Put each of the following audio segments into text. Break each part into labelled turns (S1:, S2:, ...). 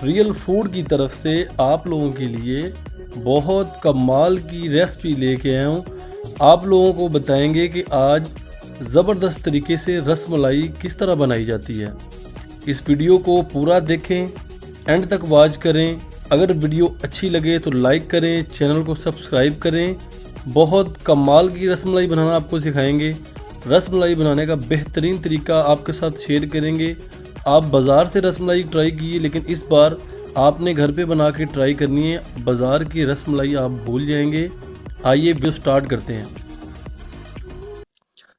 S1: Real food की तरफ से आप लोगों के लिए बहुत कमाल की रेसिपी लेके आया हूँ। आप लोगों को बताएंगे कि आज ज़बरदस्त तरीके से रसमलाई किस तरह बनाई जाती है। इस वीडियो को पूरा देखें, एंड तक वॉच करें। अगर वीडियो अच्छी लगे तो लाइक करें, चैनल को सब्सक्राइब करें। बहुत कमाल की रसमलाई बनाना आपको सिखाएंगे। रसमलाई बनाने का बेहतरीन तरीका आपके साथ शेयर करेंगे। आप बाज़ार से रसमलाई ट्राई कीजिए, लेकिन इस बार आपने घर पे बना के ट्राई करनी है। बाज़ार की रसमलाई आप भूल जाएंगे। आइए वीडियो स्टार्ट करते हैं।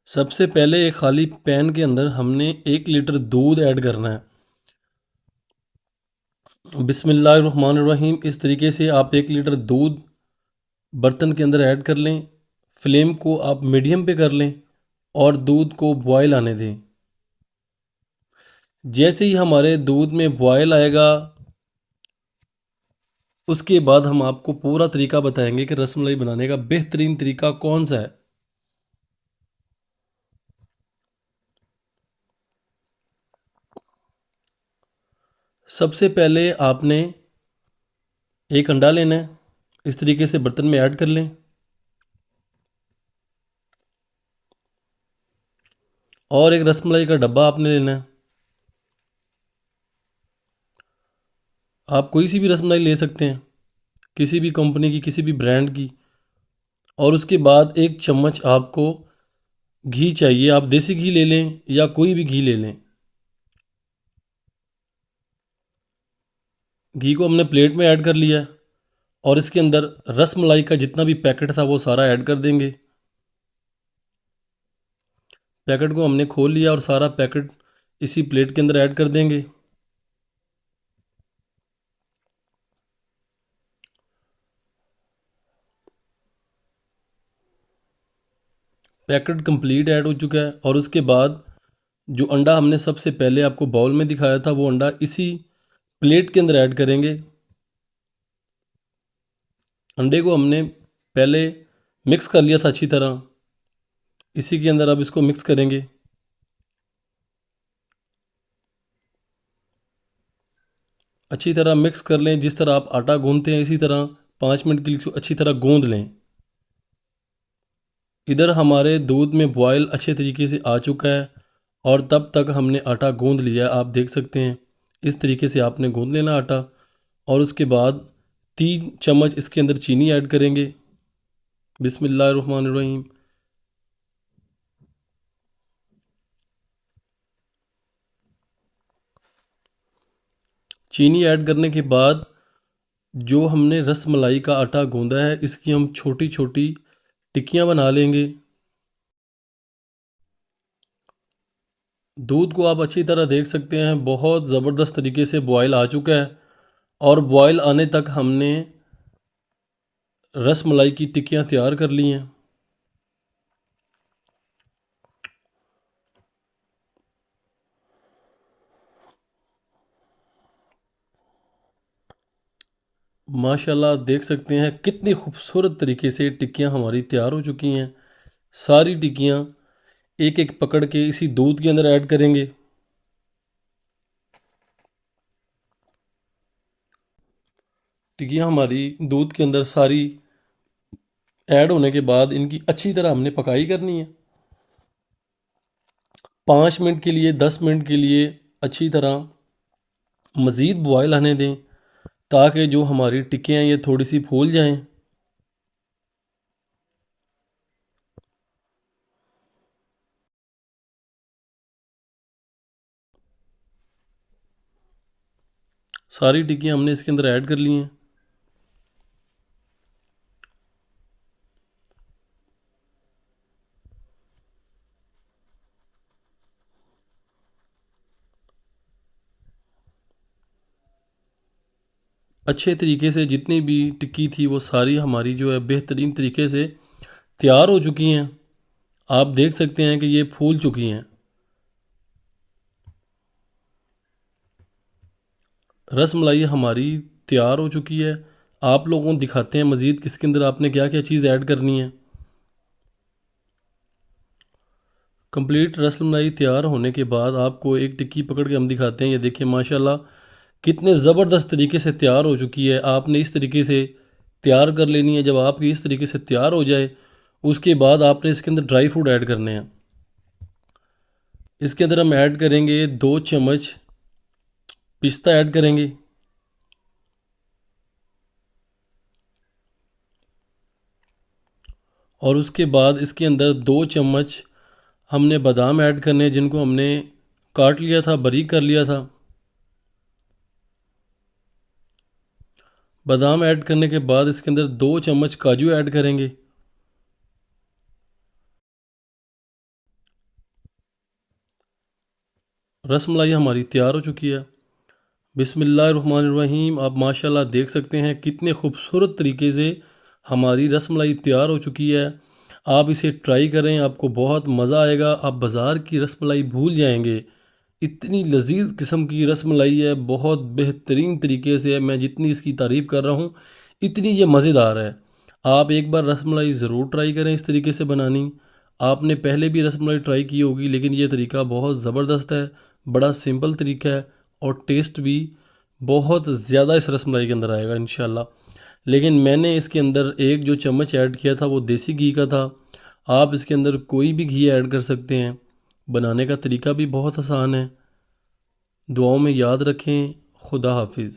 S1: सबसे पहले एक खाली पैन के अंदर हमने 1 लीटर दूध ऐड करना है। बिस्मिल्लाहिर्रहमानिर्रहीम। इस तरीके से आप 1 लीटर दूध बर्तन के अंदर ऐड कर लें। फ्लेम को आप मीडियम पे कर लें और दूध को बॉयल आने दें। जैसे ही हमारे दूध में बॉयल आएगा, उसके बाद हम आपको पूरा तरीका बताएंगे कि रसमलाई बनाने का बेहतरीन तरीका कौन सा है। सबसे पहले आपने एक अंडा लेना है। इस तरीके से बर्तन में ऐड कर लें और एक रसमलाई का डब्बा आपने लेना है। आप कोई सी भी रसमलाई ले सकते हैं, किसी भी कंपनी की, किसी भी ब्रांड की। और उसके बाद 1 चम्मच आपको घी चाहिए। आप देसी घी ले लें या कोई भी घी ले लें। घी को हमने प्लेट में ऐड कर लिया है और इसके अंदर रसमलाई का जितना भी पैकेट था वो सारा ऐड कर देंगे। पैकेट को हमने खोल लिया और सारा पैकेट इसी प्लेट के अंदर ऐड कर देंगे। पैकेट कंप्लीट ऐड हो चुका है और उसके बाद जो अंडा हमने सबसे पहले आपको बाउल में दिखाया था वो अंडा इसी प्लेट के अंदर ऐड करेंगे। अंडे को हमने पहले मिक्स कर लिया था अच्छी तरह। इसी के अंदर अब इसको मिक्स करेंगे। अच्छी तरह मिक्स कर लें। जिस तरह आप आटा गूंदते हैं इसी तरह 5 मिनट के लिए अच्छी तरह गूंद लें। इधर हमारे दूध में बॉयल अच्छे तरीके से आ चुका है और तब तक हमने आटा गूंद लिया। आप देख सकते हैं इस तरीके से आपने गूंद लेना आटा। और उसके बाद 3 चम्मच इसके अंदर चीनी ऐड करेंगे। बिस्मिल्लाहिर्रहमानिर्रहीम। चीनी ऐड करने के बाद जो हमने रसमलाई का आटा गूंदा है इसकी हम छोटी छोटी टिक्कियाँ बना लेंगे। दूध को आप अच्छी तरह देख सकते हैं, बहुत ज़बरदस्त तरीके से बॉयल आ चुका है और बॉयल आने तक हमने रसमलाई की टिक्कियाँ तैयार कर ली हैं। माशाल्लाह देख सकते हैं कितनी खूबसूरत तरीके से टिक्कियाँ हमारी तैयार हो चुकी हैं। सारी टिक्कियाँ एक एक पकड़ के इसी दूध के अंदर ऐड करेंगे। टिक्कियाँ हमारी दूध के अंदर सारी ऐड होने के बाद इनकी अच्छी तरह हमने पकाई करनी है। 5 मिनट के लिए, 10 मिनट के लिए अच्छी तरह मज़ीद बॉयल आने दें ताकि जो हमारी टिक्कियाँ ये थोड़ी सी फूल जाएं। सारी टिक्कियाँ हमने इसके अंदर ऐड कर ली हैं। अच्छे तरीके से जितनी भी टिक्की थी वो सारी हमारी जो है बेहतरीन तरीके से तैयार हो चुकी हैं। आप देख सकते हैं कि ये फूल चुकी हैं। रसमलाई हमारी तैयार हो चुकी है। आप लोगों को दिखाते हैं मज़ीद किसके अंदर आपने क्या क्या चीज़ ऐड करनी है। कंप्लीट रसमलाई तैयार होने के बाद आपको एक टिक्की पकड़ के हम दिखाते हैं। ये देखिए माशाल्लाह कितने ज़बरदस्त तरीके से तैयार हो चुकी है। आपने इस तरीके से तैयार कर लेनी है। जब आपकी इस तरीके से तैयार हो जाए उसके बाद आपने इसके अंदर ड्राई फ्रूट ऐड करने हैं। इसके अंदर हम ऐड करेंगे 2 चम्मच पिस्ता ऐड करेंगे, और उसके बाद इसके अंदर 2 चम्मच हमने बादाम ऐड करने हैं जिनको हमने काट लिया था, बारीक कर लिया था। बादाम ऐड करने के बाद इसके अंदर 2 चम्मच काजू ऐड करेंगे। रसमलाई हमारी तैयार हो चुकी है। बिस्मिल्लाहिर्रहमानिर्रहीम। आप माशाल्लाह देख सकते हैं कितने खूबसूरत तरीके से हमारी रसमलाई तैयार हो चुकी है। आप इसे ट्राई करें, आपको बहुत मज़ा आएगा। आप बाज़ार की रसमलाई भूल जाएंगे, इतनी लजीज किस्म की रसमलाई है, बहुत बेहतरीन तरीके से है। मैं जितनी इसकी तारीफ़ कर रहा हूँ इतनी ये मज़ेदार है। आप एक बार रसमलाई ज़रूर ट्राई करें इस तरीके से बनानी। आपने पहले भी रसमलाई ट्राई की होगी, लेकिन ये तरीका बहुत ज़बरदस्त है, बड़ा सिंपल तरीका है और टेस्ट भी बहुत ज़्यादा इस रसमलाई के अंदर आएगा इंशाल्लाह। लेकिन मैंने इसके अंदर एक जो चम्मच ऐड किया था वो देसी घी का था। आप इसके अंदर कोई भी घी ऐड कर सकते हैं। बनाने का तरीका भी बहुत आसान है। दुआओं में याद रखें। खुदा हाफिज़।